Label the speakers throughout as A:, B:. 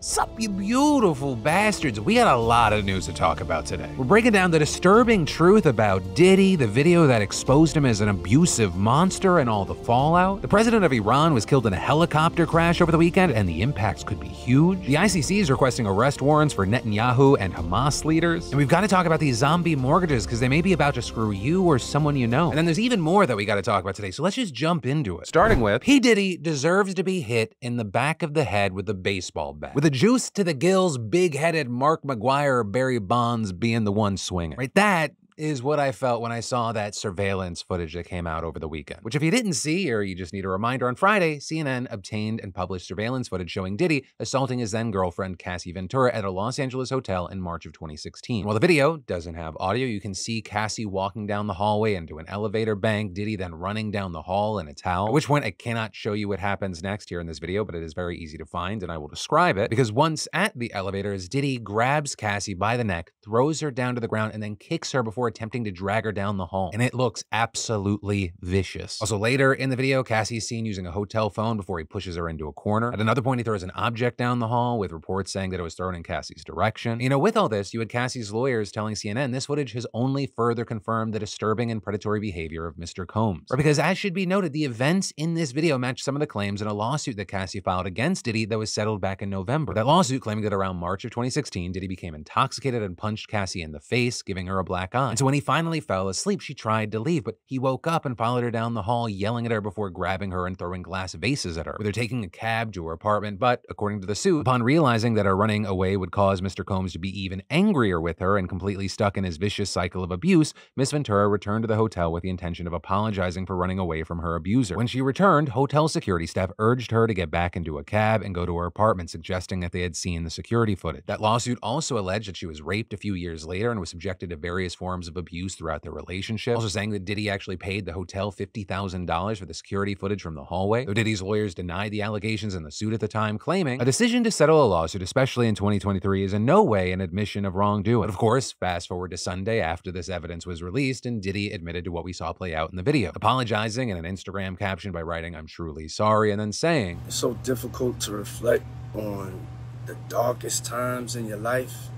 A: Sup, you beautiful bastards. We got a lot of news to talk about today. We're breaking down the disturbing truth about Diddy, the video that exposed him as an abusive monster and all the fallout. The president of Iran was killed in a helicopter crash over the weekend, and the impacts could be huge. The ICC is requesting arrest warrants for Netanyahu and Hamas leaders. And we've got to talk about these zombie mortgages because they may be about to screw you or someone you know. And then there's even more that we got to talk about today, so let's just jump into it. Starting with, P. Diddy deserves to be hit in the back of the head with a baseball bat. With a juice to the gills, big-headed Mark McGuire or Barry Bonds being the one swinging. Right, that is what I felt when I saw that surveillance footage that came out over the weekend. Which if you didn't see, or you just need a reminder, on Friday, CNN obtained and published surveillance footage showing Diddy assaulting his then-girlfriend Cassie Ventura at a Los Angeles hotel in March of 2016. While the video doesn't have audio, you can see Cassie walking down the hallway into an elevator bank, Diddy then running down the hall in a towel, at which point I cannot show you what happens next here in this video, but it is very easy to find, and I will describe it, because once at the elevators, Diddy grabs Cassie by the neck, throws her down to the ground, and then kicks her before attempting to drag her down the hall. And it looks absolutely vicious. Also later in the video, Cassie's seen using a hotel phone before he pushes her into a corner. At another point, he throws an object down the hall with reports saying that it was thrown in Cassie's direction. You know, with all this, you had Cassie's lawyers telling CNN this footage has only further confirmed the disturbing and predatory behavior of Mr. Combs. Right, because as should be noted, the events in this video match some of the claims in a lawsuit that Cassie filed against Diddy that was settled back in November. That lawsuit claiming that around March of 2016, Diddy became intoxicated and punched Cassie in the face, giving her a black eye. And so when he finally fell asleep, she tried to leave, but he woke up and followed her down the hall, yelling at her before grabbing her and throwing glass vases at her, with her taking a cab to her apartment. But according to the suit, upon realizing that her running away would cause Mr. Combs to be even angrier with her and completely stuck in his vicious cycle of abuse, Miss Ventura returned to the hotel with the intention of apologizing for running away from her abuser. When she returned, hotel security staff urged her to get back into a cab and go to her apartment, suggesting that they had seen the security footage. That lawsuit also alleged that she was raped a few years later and was subjected to various forms of abuse throughout their relationship, also saying that Diddy actually paid the hotel $50,000 for the security footage from the hallway, though Diddy's lawyers denied the allegations in the suit at the time, claiming a decision to settle a lawsuit, especially in 2023, is in no way an admission of wrongdoing. But of course, fast forward to Sunday after this evidence was released, and Diddy admitted to what we saw play out in the video, apologizing in an Instagram caption by writing, "I'm truly sorry," and then saying,
B: "It's so difficult to reflect on the darkest times in your life,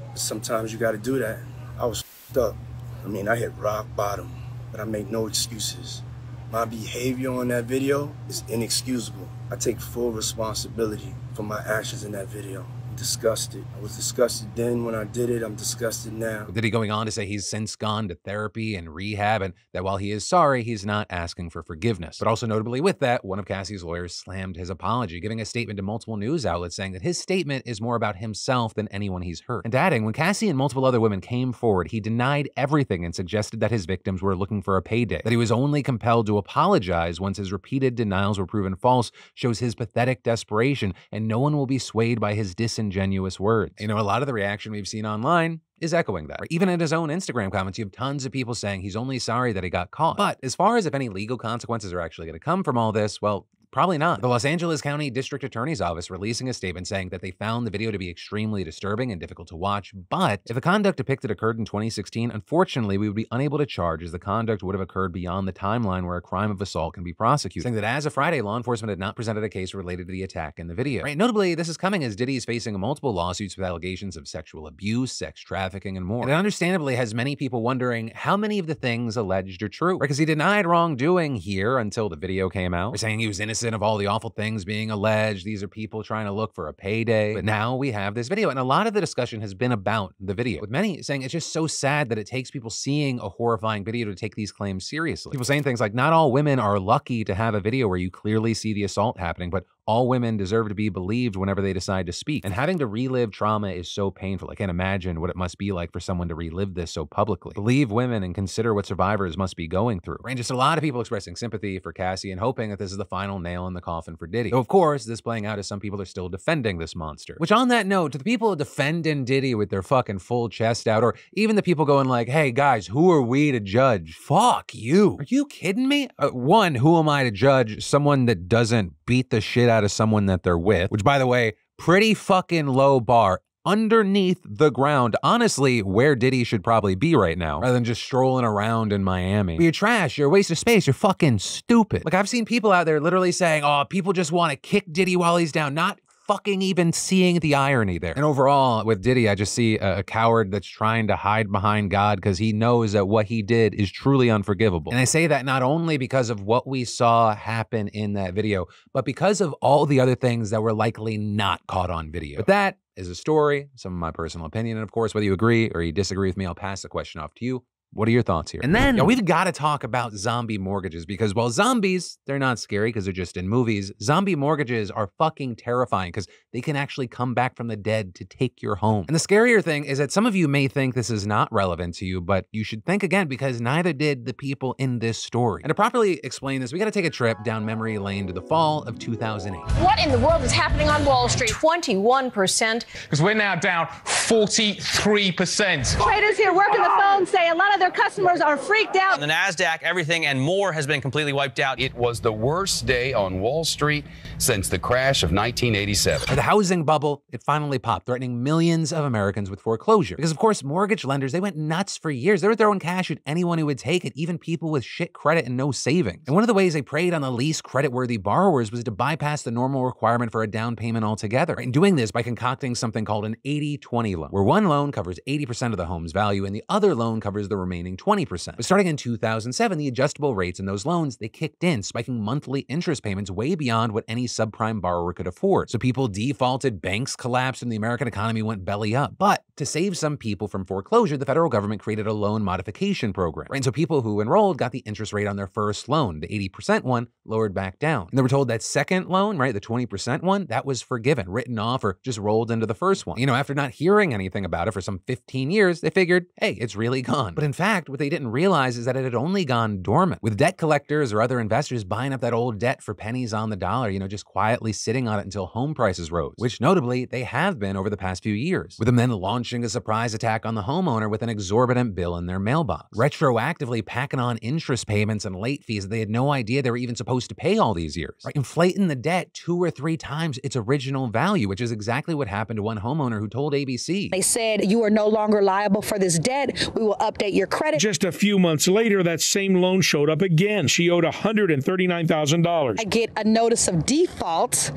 B: but sometimes you gotta do that. I was f***ed up. I mean, I hit rock bottom, but I make no excuses. My behavior on that video is inexcusable. I take full responsibility for my actions in that video. I'm disgusted. I was disgusted then when I did it. I'm disgusted now."
A: With Diddy going on to say he's since gone to therapy and rehab, and that while he is sorry, he's not asking for forgiveness. But also notably with that, one of Cassie's lawyers slammed his apology, giving a statement to multiple news outlets saying that his statement is more about himself than anyone he's hurt. And adding, when Cassie and multiple other women came forward, he denied everything and suggested that his victims were looking for a payday, that he was only compelled to apologize once his repeated denials were proven false, shows his pathetic desperation, and no one will be swayed by his disingenuous words. You know, a lot of the reaction we've seen online is echoing that. Even in his own Instagram comments, you have tons of people saying he's only sorry that he got caught. But as far as if any legal consequences are actually going to come from all this, well, probably not. The Los Angeles County District Attorney's Office releasing a statement saying that they found the video to be extremely disturbing and difficult to watch, but if the conduct depicted occurred in 2016, unfortunately, we would be unable to charge as the conduct would have occurred beyond the timeline where a crime of assault can be prosecuted, saying that as of Friday, law enforcement had not presented a case related to the attack in the video. Right? Notably, this is coming as Diddy is facing multiple lawsuits with allegations of sexual abuse, sex trafficking, and more. And it understandably has many people wondering how many of the things alleged are true, because he denied wrongdoing here until the video came out. They're saying he was innocent of all the awful things being alleged. These are people trying to look for a payday. But now we have this video, and a lot of the discussion has been about the video, with many saying it's just so sad that it takes people seeing a horrifying video to take these claims seriously. People saying things like, not all women are lucky to have a video where you clearly see the assault happening, but all women deserve to be believed whenever they decide to speak. And having to relive trauma is so painful. I can't imagine what it must be like for someone to relive this so publicly. Believe women and consider what survivors must be going through. And just a lot of people expressing sympathy for Cassie and hoping that this is the final nail in the coffin for Diddy. Though of course, this playing out as some people are still defending this monster. Which on that note, to the people defending Diddy with their fucking full chest out, or even the people going like, hey guys, who are we to judge? Fuck you. Are you kidding me? One, who am I to judge someone that doesn't beat the shit out of someone that they're with? Which, by the way, pretty fucking low bar. Underneath the ground, honestly, where Diddy should probably be right now, rather than just strolling around in Miami. But you're trash, you're a waste of space, you're fucking stupid. Like, I've seen people out there literally saying, oh, people just want to kick Diddy while he's down, not fucking even seeing the irony there. And overall, with Diddy, I just see a coward that's trying to hide behind God because he knows that what he did is truly unforgivable. And I say that not only because of what we saw happen in that video, but because of all the other things that were likely not caught on video. But that is a story, some of my personal opinion, and of course, whether you agree or you disagree with me, I'll pass the question off to you. What are your thoughts here? And then we've got to talk about zombie mortgages because while zombies, they're not scary because they're just in movies, zombie mortgages are fucking terrifying because they can actually come back from the dead to take your home. And the scarier thing is that some of you may think this is not relevant to you, but you should think again because neither did the people in this story. And to properly explain this, we got to take a trip down memory lane to the fall of 2008.
C: What in the world is happening on Wall Street? 21%.
D: Because we're now down 43%.
E: Traders here working the phone say a lot of their customers are freaked out.
F: On the NASDAQ, everything and more has been completely wiped out.
G: It was the worst day on Wall Street since the crash of 1987.
A: The housing bubble, it finally popped, threatening millions of Americans with foreclosure. Because of course, mortgage lenders, they went nuts for years. They were throwing cash at anyone who would take it, even people with shit credit and no savings. And one of the ways they preyed on the least creditworthy borrowers was to bypass the normal requirement for a down payment altogether. And doing this by concocting something called an 80-20 loan, where one loan covers 80% of the home's value and the other loan covers the remaining 20%. But starting in 2007, the adjustable rates in those loans, they kicked in, spiking monthly interest payments way beyond what any subprime borrower could afford. So people defaulted, banks collapsed, and the American economy went belly up. But to save some people from foreclosure, the federal government created a loan modification program. Right? And so people who enrolled got the interest rate on their first loan, the 80% one, lowered back down. And they were told that second loan, right, the 20% one, that was forgiven, written off, or just rolled into the first one. You know, after not hearing anything about it for some 15 years, they figured, hey, it's really gone. But in fact, what they didn't realize is that it had only gone dormant, with debt collectors or other investors buying up that old debt for pennies on the dollar, you know, just quietly sitting on it until home prices rose, which notably they have been over the past few years, with them then launching a surprise attack on the homeowner with an exorbitant bill in their mailbox, retroactively packing on interest payments and late fees that they had no idea they were even supposed to pay all these years, right? Inflating the debt 2 or 3 times its original value, which is exactly what happened to one homeowner who told ABC.
E: They said, you are no longer liable for this debt. We will update your credit.
H: Just a few months later, that same loan showed up again. She owed $139,000.
E: I get a notice of default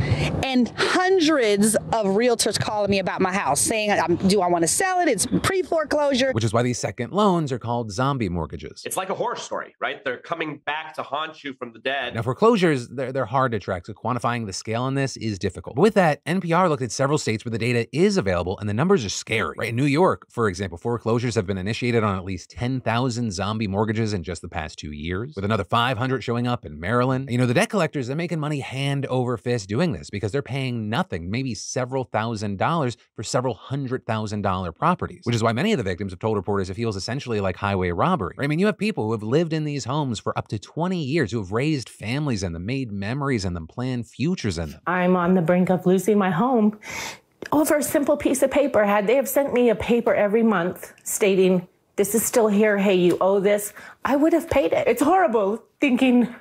E: and hundreds of realtors calling me about my house saying, do I want to sell it? It's pre-foreclosure.
A: Which is why these second loans are called zombie mortgages.
I: It's like a horror story, right? They're coming back to haunt you from the dead.
A: Now, foreclosures, they're hard to track, so quantifying the scale on this is difficult. But with that, NPR looked at several states where the data is available, and the numbers are scary. Right? In New York, for example, foreclosures have been initiated on at least 10,000 zombie mortgages in just the past 2 years, with another 500 showing up in Maryland. You know, the debt collectors, they're making money hand over fist doing this because they're paying nothing, maybe several $1,000s for several $100,000 properties, which is why many of the victims have told reporters it feels essentially like highway robbery. Right? I mean, you have people who have lived in these homes for up to 20 years, who have raised families in them, made memories in them, planned futures in them.
J: I'm on the brink of losing my home over a simple piece of paper. Had they have sent me a paper every month stating, this is still here, hey, you owe this, I would have paid it. It's horrible thinking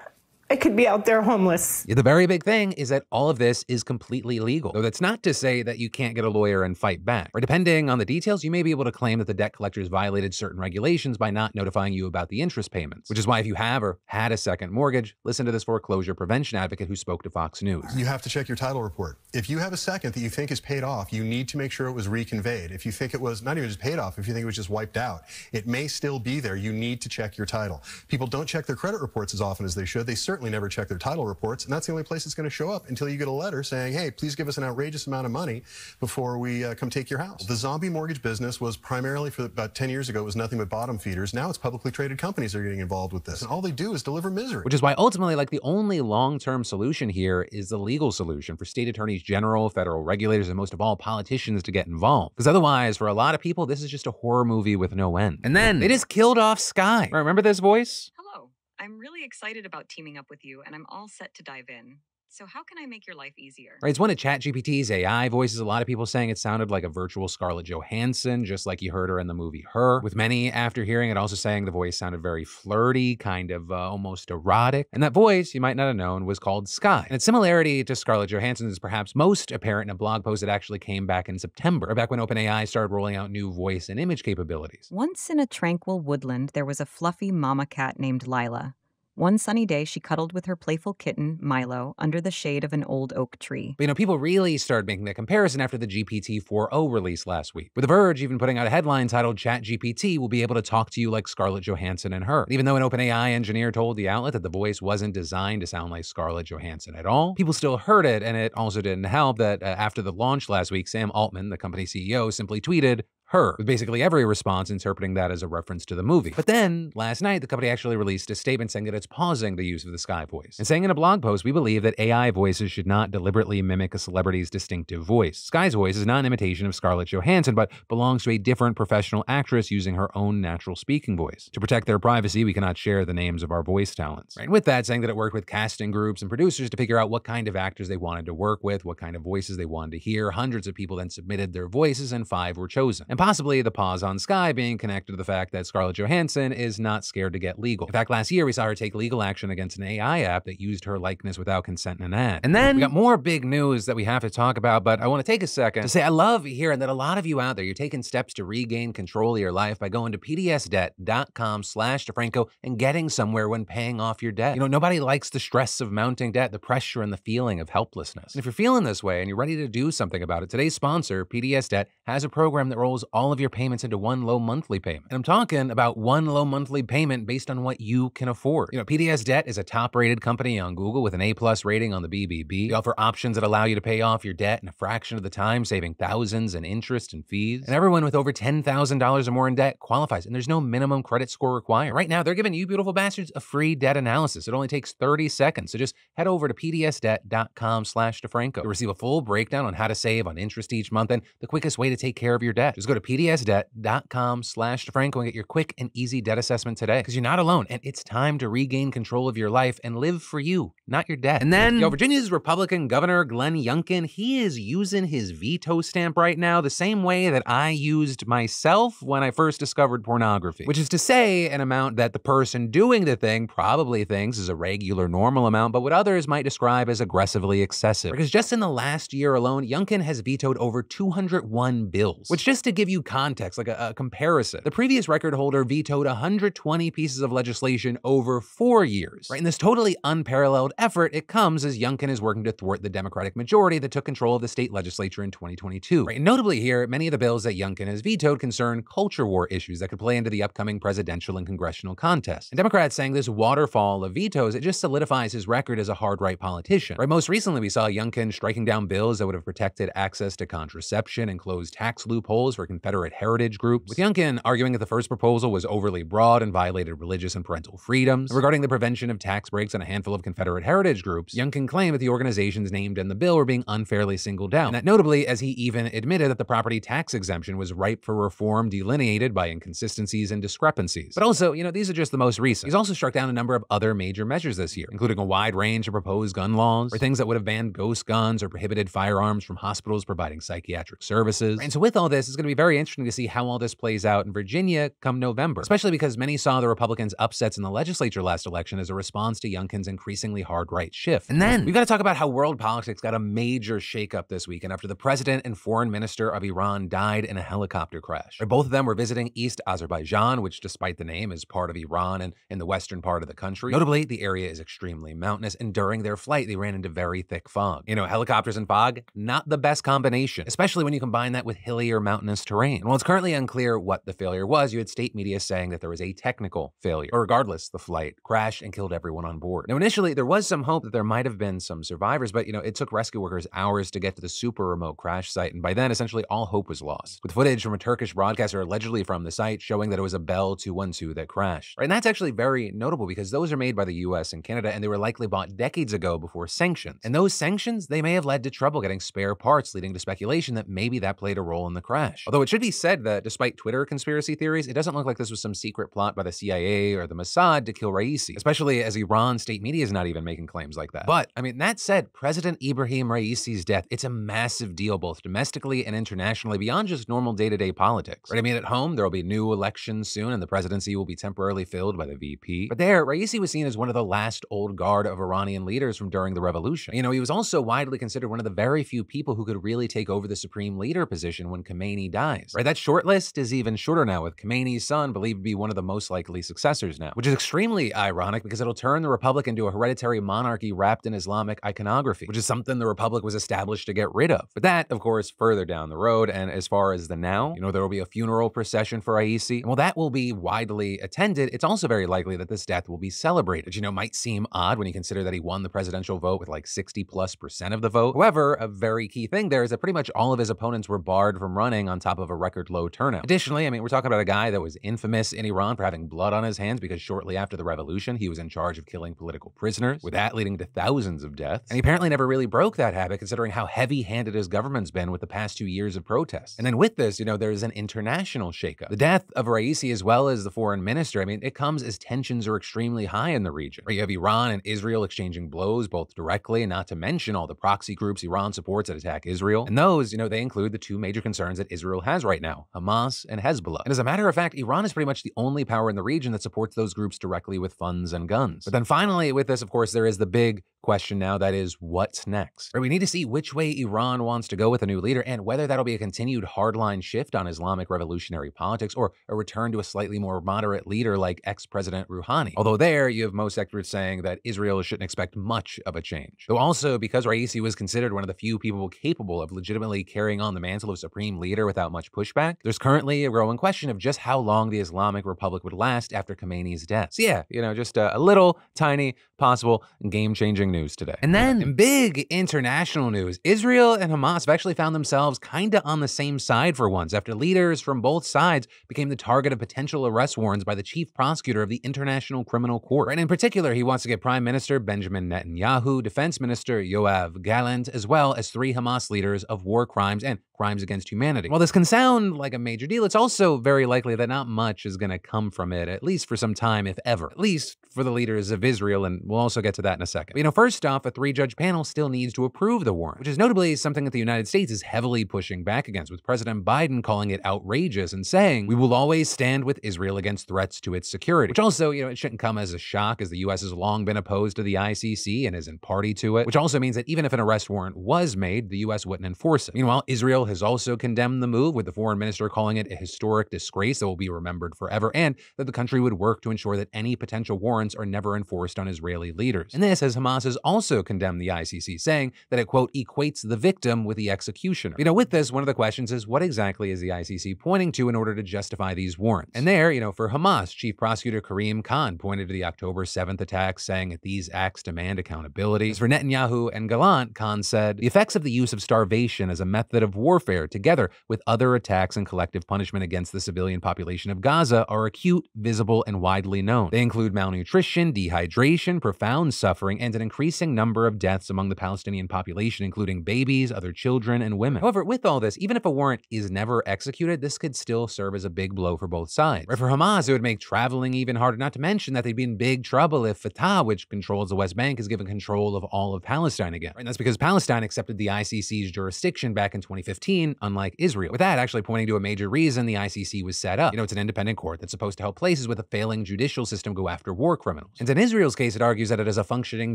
J: I could be out there homeless.
A: Yeah, the very big thing is that all of this is completely legal. Though that's not to say that you can't get a lawyer and fight back. Or depending on the details, you may be able to claim that the debt collectors violated certain regulations by not notifying you about the interest payments. Which is why if you have or had a second mortgage, listen to this foreclosure prevention advocate who spoke to Fox News.
K: You have to check your title report. If you have a second that you think is paid off, you need to make sure it was reconveyed. If you think it was not even just paid off, if you think it was just wiped out, it may still be there. You need to check your title. People don't check their credit reports as often as they should. They certainly never check their title reports, and that's the only place it's going to show up until you get a letter saying, hey, please give us an outrageous amount of money before we come take your house. The zombie mortgage business was primarily, for about 10 years ago, it was nothing but bottom feeders. Now it's publicly traded companies that are getting involved with this, and all they do is deliver misery.
A: Which is why ultimately, like, the only long-term solution here is the legal solution for state attorneys general, federal regulators, and most of all, politicians to get involved. Because otherwise, for a lot of people, this is just a horror movie with no end. And then they just killed off Sky. Remember this voice?
L: Hello. I'm really excited about teaming up with you, and I'm all set to dive in. So how can I make your life easier?
A: Right, it's one of ChatGPT's AI voices. A lot of people saying it sounded like a virtual Scarlett Johansson, just like you heard her in the movie Her. With many, after hearing it, also saying the voice sounded very flirty, kind of almost erotic. And that voice, you might not have known, was called Sky. And its similarity to Scarlett Johansson is perhaps most apparent in a blog post that actually came back in September, back when OpenAI started rolling out new voice and image capabilities.
L: Once in a tranquil woodland, there was a fluffy mama cat named Lila. One sunny day, she cuddled with her playful kitten, Milo, under the shade of an old oak tree.
A: But people really started making the comparison after the GPT 4.0 release last week, with The Verge even putting out a headline titled ChatGPT will be able to talk to you like Scarlett Johansson and her. Even though an OpenAI engineer told the outlet that the voice wasn't designed to sound like Scarlett Johansson at all, people still heard it, and it also didn't help that after the launch last week, Sam Altman, the company CEO, simply tweeted, her, with basically every response interpreting that as a reference to the movie. But then, last night, the company actually released a statement saying that it's pausing the use of the Sky voice, and saying in a blog post, we believe that AI voices should not deliberately mimic a celebrity's distinctive voice. Sky's voice is not an imitation of Scarlett Johansson, but belongs to a different professional actress using her own natural speaking voice. To protect their privacy, we cannot share the names of our voice talents. And with that, saying that it worked with casting groups and producers to figure out what kind of actors they wanted to work with, what kind of voices they wanted to hear. Hundreds of people then submitted their voices, and 5 were chosen. And possibly the pause on Sky being connected to the fact that Scarlett Johansson is not scared to get legal. In fact, last year we saw her take legal action against an AI app that used her likeness without consent in an ad. And then we got more big news that we have to talk about, but I want to take a second to say I love hearing that a lot of you out there, you're taking steps to regain control of your life by going to pdsdebt.com/DeFranco and getting somewhere when paying off your debt. Nobody likes the stress of mounting debt, the pressure and the feeling of helplessness. And if you're feeling this way and you're ready to do something about it, today's sponsor, PDS Debt, has a program that rolls all of your payments into one low monthly payment. And I'm talking about one low monthly payment based on what you can afford. PDS Debt is a top-rated company on Google with an A+ rating on the BBB. They offer options that allow you to pay off your debt in a fraction of the time, saving thousands in interest and fees. And everyone with over $10,000 or more in debt qualifies, and there's no minimum credit score required. Right now, they're giving you beautiful bastards a free debt analysis. It only takes 30 seconds. So just head over to pdsdebt.com/DeFranco to receive a full breakdown on how to save on interest each month and the quickest way to take care of your debt. Just go to pdsdebt.com/DeFranco and get your quick and easy debt assessment today, because you're not alone, and it's time to regain control of your life and live for you, not your debt. And then, Virginia's Republican Governor Glenn Youngkin, he is using his veto stamp right now the same way that I used myself when I first discovered pornography, which is to say an amount that the person doing the thing probably thinks is a regular, normal amount, but what others might describe as aggressively excessive. Because just in the last year alone, Youngkin has vetoed over 201 bills, which, just to give you context, like a comparison, the previous record holder vetoed 120 pieces of legislation over 4 years. Right? In this totally unparalleled effort, it comes as Youngkin is working to thwart the Democratic majority that took control of the state legislature in 2022. Right? And notably here, many of the bills that Youngkin has vetoed concern culture war issues that could play into the upcoming presidential and congressional contests. And Democrats saying this waterfall of vetoes, it just solidifies his record as a hard-right politician. Right? Most recently, we saw Youngkin striking down bills that would have protected access to contraception and closed tax loopholes for Confederate heritage groups, with Youngkin arguing that the first proposal was overly broad and violated religious and parental freedoms. And regarding the prevention of tax breaks on a handful of Confederate heritage groups, Youngkin claimed that the organizations named in the bill were being unfairly singled out, and that notably, as he even admitted that the property tax exemption was ripe for reform, delineated by inconsistencies and discrepancies. But also, these are just the most recent. He's also struck down a number of other major measures this year, including a wide range of proposed gun laws, or things that would have banned ghost guns or prohibited firearms from hospitals providing psychiatric services. And so with all this, it's going to be very interesting to see how all this plays out in Virginia come November, especially because many saw the Republicans' upsets in the legislature last election as a response to Youngkin's increasingly hard-right shift. And then we've got to talk about how world politics got a major shakeup this weekend after the president and foreign minister of Iran died in a helicopter crash. Both of them were visiting East Azerbaijan, which, despite the name, is part of Iran and in the western part of the country. Notably, the area is extremely mountainous, and during their flight, they ran into very thick fog. Helicopters and fog, not the best combination, especially when you combine that with hilly or mountainous terrain. And while it's currently unclear what the failure was, you had state media saying that there was a technical failure. But regardless, the flight crashed and killed everyone on board. Now, initially, there was some hope that there might have been some survivors, but, it took rescue workers hours to get to the super remote crash site, and by then, essentially all hope was lost, with footage from a Turkish broadcaster allegedly from the site showing that it was a Bell 212 that crashed. Right? And that's actually very notable because those are made by the US and Canada, and they were likely bought decades ago before sanctions. And those sanctions, they may have led to trouble getting spare parts, leading to speculation that maybe that played a role in the crash. Although it should be said that despite Twitter conspiracy theories, it doesn't look like this was some secret plot by the CIA or the Mossad to kill Raisi, especially as Iran state media is not even making claims like that. But, that said, President Ibrahim Raisi's death, it's a massive deal both domestically and internationally beyond just normal day-to-day politics. Right? At home, there will be new elections soon and the presidency will be temporarily filled by the VP. But there, Raisi was seen as one of the last old guard of Iranian leaders from during the revolution. He was also widely considered one of the very few people who could really take over the supreme leader position when Khomeini died. guys. Right, that short list is even shorter now, with Khamenei's son believed to be one of the most likely successors now, which is extremely ironic because it'll turn the Republic into a hereditary monarchy wrapped in Islamic iconography, which is something the Republic was established to get rid of. But that, of course, further down the road. And as far as the now, there will be a funeral procession for Raisi. And while that will be widely attended, it's also very likely that this death will be celebrated, which, might seem odd when you consider that he won the presidential vote with like 60+% of the vote. However, a very key thing there is that pretty much all of his opponents were barred from running on top of a record low turnout. Additionally, we're talking about a guy that was infamous in Iran for having blood on his hands because shortly after the revolution, he was in charge of killing political prisoners, with that leading to thousands of deaths. And he apparently never really broke that habit, considering how heavy-handed his government's been with the past 2 years of protests. And then with this, there's an international shakeup. The death of Raisi, as well as the foreign minister, it comes as tensions are extremely high in the region. You have Iran and Israel exchanging blows, both directly, and not to mention all the proxy groups Iran supports that attack Israel. And those, they include the two major concerns that Israel has right now, Hamas and Hezbollah. And as a matter of fact, Iran is pretty much the only power in the region that supports those groups directly with funds and guns. But then finally, with this, of course, there is the big question now, that is, what's next? We need to see which way Iran wants to go with a new leader, and whether that'll be a continued hardline shift on Islamic revolutionary politics, or a return to a slightly more moderate leader like ex-President Rouhani. Although there, you have most experts saying that Israel shouldn't expect much of a change. Though also, because Raisi was considered one of the few people capable of legitimately carrying on the mantle of supreme leader without much pushback, there's currently a growing question of just how long the Islamic Republic would last after Khamenei's death. So yeah, just a little tiny possible game-changing news today. And then in big international news, Israel and Hamas have actually found themselves kinda on the same side for once, after leaders from both sides became the target of potential arrest warrants by the chief prosecutor of the International Criminal Court. And in particular, he wants to get Prime Minister Benjamin Netanyahu, Defense Minister Yoav Gallant, as well as 3 Hamas leaders of war crimes and crimes against humanity. While this can sound like a major deal, it's also very likely that not much is going to come from it, at least for some time, if ever. At least for the leaders of Israel, and we'll also get to that in a second. First off, a 3-judge panel still needs to approve the warrant, which is notably something that the United States is heavily pushing back against, with President Biden calling it outrageous and saying, "We will always stand with Israel against threats to its security." Which also, it shouldn't come as a shock, as the U.S. has long been opposed to the ICC and isn't party to it, which also means that even if an arrest warrant was made, the U.S. wouldn't enforce it. Meanwhile, Israel has also condemned the move, with the foreign minister calling it a historic disgrace that will be remembered forever, and that the country would work to ensure that any potential warrants are never enforced on Israeli leaders. And this, as Hamas has also condemned the ICC, saying that it, quote, equates the victim with the executioner. With this, one of the questions is, what exactly is the ICC pointing to in order to justify these warrants? And there, for Hamas, Chief Prosecutor Karim Khan pointed to the October 7th attacks, saying that these acts demand accountability. As for Netanyahu and Gallant, Khan said, the effects of the use of starvation as a method of warfare, together with other attacks and collective punishment against the civilian population of Gaza, are acute, visible, and widely known. They include malnutrition, dehydration, profound suffering, and an increasing number of deaths among the Palestinian population, including babies, other children, and women. However, with all this, even if a warrant is never executed, this could still serve as a big blow for both sides. For Hamas, it would make traveling even harder, not to mention that they'd be in big trouble if Fatah, which controls the West Bank, is given control of all of Palestine again. And that's because Palestine accepted the ICC's jurisdiction back in 2015, unlike Israel. With that actually pointing to a major reason the ICC was set up. It's an independent court that's supposed to help places with a failing judicial system go after war criminals. And in Israel's case, it argues that it is a functioning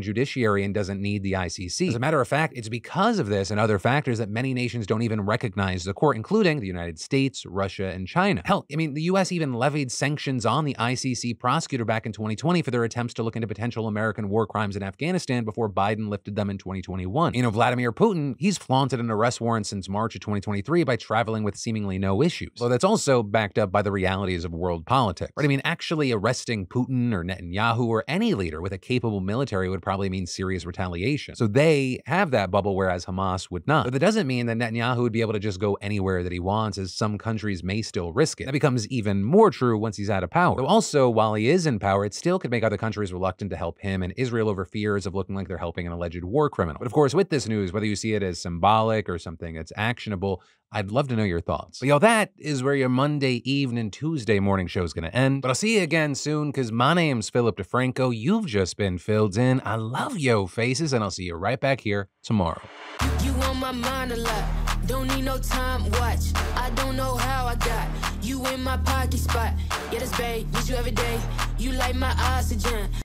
A: judiciary and doesn't need the ICC. As a matter of fact, it's because of this and other factors that many nations don't even recognize the court, including the United States, Russia, and China. Hell, the US even levied sanctions on the ICC prosecutor back in 2020 for their attempts to look into potential American war crimes in Afghanistan before Biden lifted them in 2021. Vladimir Putin, he's flaunted an arrest warrant since March of 2023 by traveling with seemingly no issues. Though that's also backed up by the realities of world politics. Actually arresting Putin or Netanyahu or any leader with a capable military would probably mean serious retaliation. So they have that bubble, whereas Hamas would not. But that doesn't mean that Netanyahu would be able to just go anywhere that he wants, as some countries may still risk it. That becomes even more true once he's out of power. Though also, while he is in power, it still could make other countries reluctant to help him and Israel over fears of looking like they're helping an alleged war criminal. But of course, with this news, whether you see it as symbolic or something that's actionable, I'd love to know your thoughts. But that is where your Monday evening, Tuesday morning show is going to end. But I'll see you again soon, because my name's Philip DeFranco. You've just been filled in. I love yo faces, and I'll see you right back here tomorrow.
D: You on my mind a lot. Don't need no time watch. I don't know how I got you in my pocket spot. Yeah, that's babe. Need you every day. You like my oxygen.